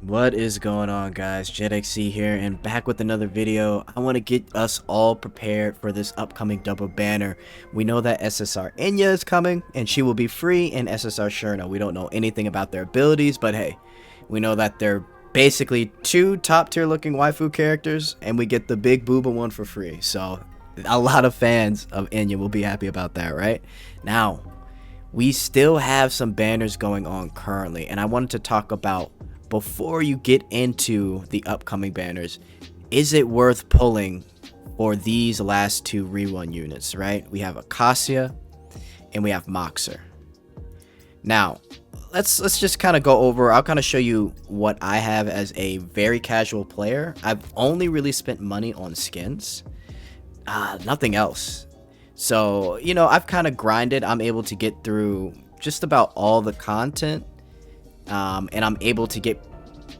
What is going on, guys? JetXC here, and back with another video. I want to get us all prepared for this upcoming double banner. We know that SSR Enya is coming, and she will be free, and SSR Cherno. We don't know anything about their abilities, but hey, we know that they're basically two top-tier looking waifu characters, and we get the big booba one for free. So, a lot of fans of Enya will be happy about that, right? Now, we still have some banners going on currently, and I wanted to talk about, before you get into the upcoming banners, is it worth pulling for these last two rerun units, right? We have Acacia and we have Moxer. Now, let's just kind of go over, I'll kind of show you what I have as a very casual player. I've only really spent money on skins, nothing else. So, you know, I've kind of grinded. I'm able to get through just about all the content. And I'm able to get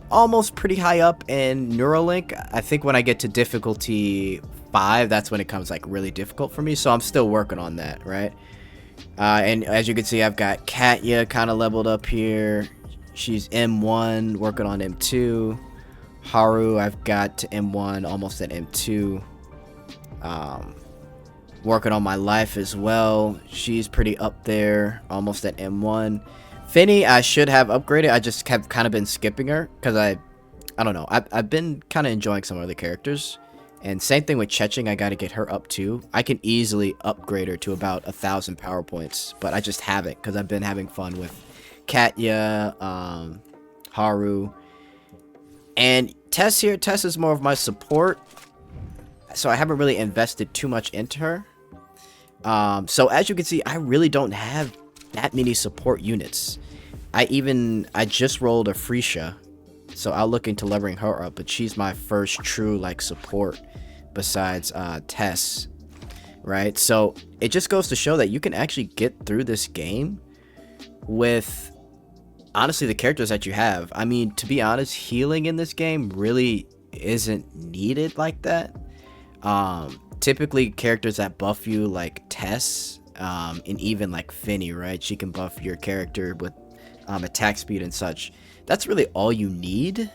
almost pretty high up in Neuralink. I think when I get to difficulty 5, that's when it comes like really difficult for me. So I'm still working on that, right? And as you can see, I've got Katya kind of leveled up here. She's M1, working on M2. Haru, I've got to M1, almost at M2. Working on my life as well. She's pretty up there, almost at M1. Finny, I should have upgraded. I just have kind of been skipping her because I don't know. I've been kind of enjoying some other characters. And same thing with Cheching, I got to get her up too. I can easily upgrade her to about 1,000 power points, but I just haven't because I've been having fun with Katya, Haru, and Tess here. Tess is more of my support, so I haven't really invested too much into her. So as you can see, I really don't have that many support units. I just rolled a Freesia, so I'll look into leveling her up, but she's my first true like support besides Tess, right? So it just goes to show that you can actually get through this game with honestly the characters that you have. I mean, to be honest, healing in this game really isn't needed like that. Typically characters that buff you like Tess, and even like Finny, right? She can buff your character with attack speed and such. That's really all you need.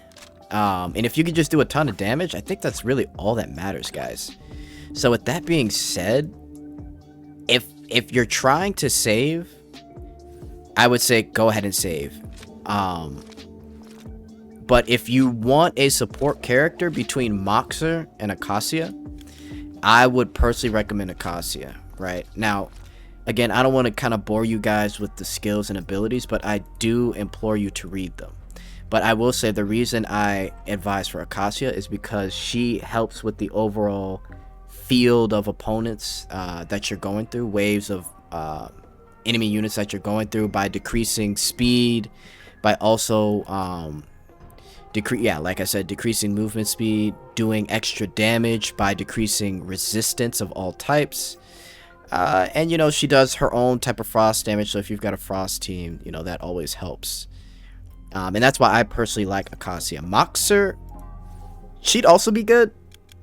And if you can just do a ton of damage, I think that's really all that matters, guys. So with that being said, if you're trying to save, I would say go ahead and save. But if you want a support character between Moxer and Acacia, I would personally recommend Acacia, right? Now, again, I don't want to kind of bore you guys with the skills and abilities, but I do implore you to read them. But I will say the reason I advise for Acacia is because she helps with the overall field of opponents that you're going through, waves of enemy units that you're going through, by decreasing speed, by also like I said, decreasing movement speed, doing extra damage by decreasing resistance of all types. And you know, she does her own type of frost damage, so if you've got a frost team, you know, that always helps. And that's why I personally like Acacia. Moxer, she'd also be good.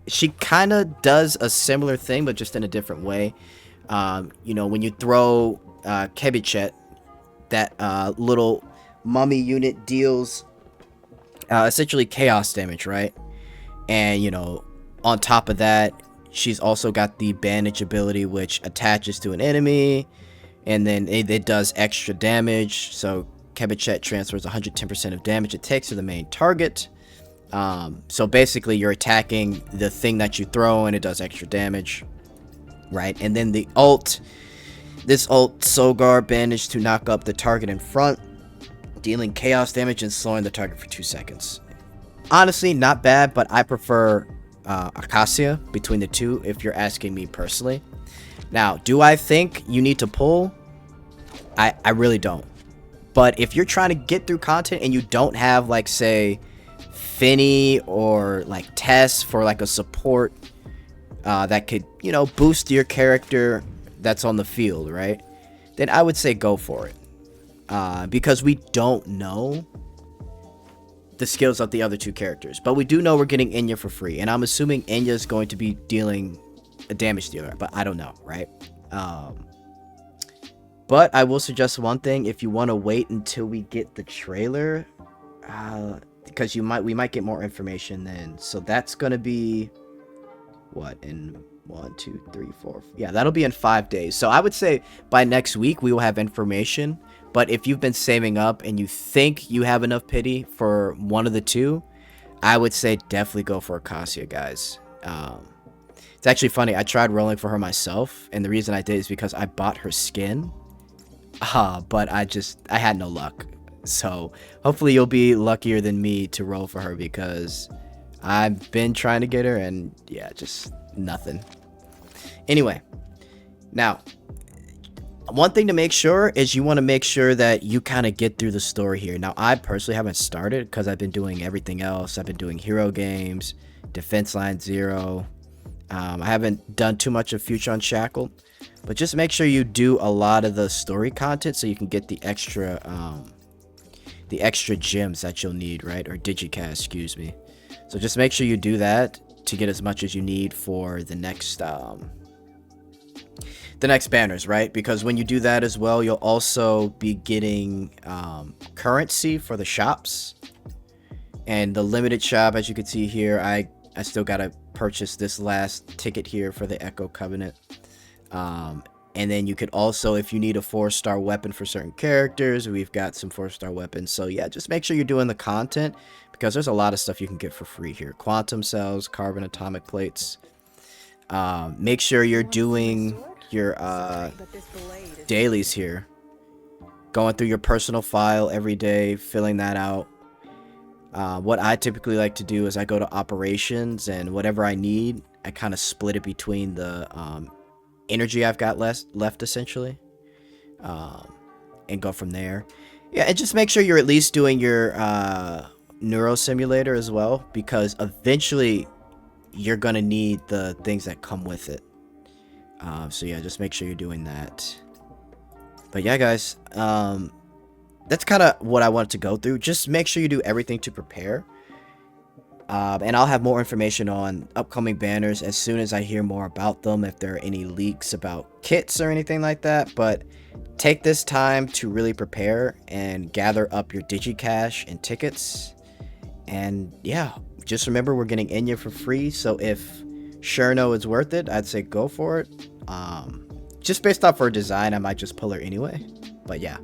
She kind of does a similar thing, but just in a different way. You know, when you throw Kebichet, that little mummy unit deals essentially chaos damage, right? And you know, on top of that, she's also got the bandage ability, which attaches to an enemy, and then it does extra damage. So Kebichet transfers 110% of damage it takes to the main target. So basically you're attacking the thing that you throw and it does extra damage, right? And then the ult, this ult Sogar bandage to knock up the target in front, dealing chaos damage and slowing the target for 2 seconds. Honestly, not bad, but I prefer Acacia between the two if you're asking me personally. Now, do I think you need to pull? I really don't. But if you're trying to get through content and you don't have, like, say, Finny or like Tess for like a support that could, you know, boost your character that's on the field, right? Then I would say go for it. Because we don't know the skills of the other two characters, but we do know we're getting Enya for free, and I'm assuming Enya is going to be dealing a damage dealer, but I don't know, right? But I will suggest one thing: if you want to wait until we get the trailer, because we might get more information then. So that's gonna be what, in 1, 2, 3, 4. Yeah, that'll be in 5 days. So I would say by next week we will have information. But if you've been saving up and you think you have enough pity for one of the two, I would say definitely go for Acacia, guys. It's actually funny. I tried rolling for her myself, and the reason I did is because I bought her skin. But I had no luck. So hopefully you'll be luckier than me to roll for her, because I've been trying to get her and yeah, just nothing. Anyway, now one thing to make sure is you want to make sure that you kind of get through the story here. Now, I personally haven't started because I've been doing everything else. I've been doing hero games, Defense Line Zero. I haven't done too much of Future Unshackled, but just make sure you do a lot of the story content so you can get the extra gems that you'll need, right? Or digicast, excuse me. So just make sure you do that to get as much as you need for the next banners, right? Because when you do that as well, you'll also be getting currency for the shops. And the limited shop, as you can see here, I still gotta purchase this last ticket here for the Echo Covenant. And then you could also, if you need a 4-star weapon for certain characters, we've got some 4-star weapons. So yeah, just make sure you're doing the content, because there's a lot of stuff you can get for free here. Quantum cells, carbon atomic plates. Make sure you're doing your dailies here, going through your personal file every day, filling that out. What I typically like to do is I go to operations, and whatever I need, I kind of split it between the energy I've got left essentially, and go from there. Yeah, and just make sure you're at least doing your neuro simulator as well, because eventually you're gonna need the things that come with it. So yeah, just make sure you're doing that. But yeah, guys, that's kind of what I wanted to go through. Just make sure you do everything to prepare. And I'll have more information on upcoming banners as soon as I hear more about them, if there are any leaks about kits or anything like that. But take this time to really prepare and gather up your digicash and tickets. And yeah, just remember, we're getting Enya for free. So if Cherno is worth it, I'd say go for it. Just based off her design, I might just pull her anyway. But yeah,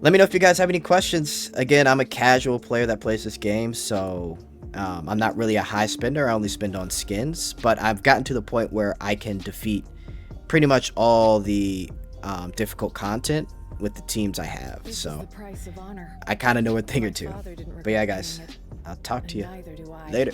let me know if you guys have any questions. Again, I'm a casual player that plays this game, so I'm not really a high spender. I only spend on skins, but I've gotten to the point where I can defeat pretty much all the difficult content with the teams I have. So I kind of know a thing or two. But yeah, guys, I'll talk to you later.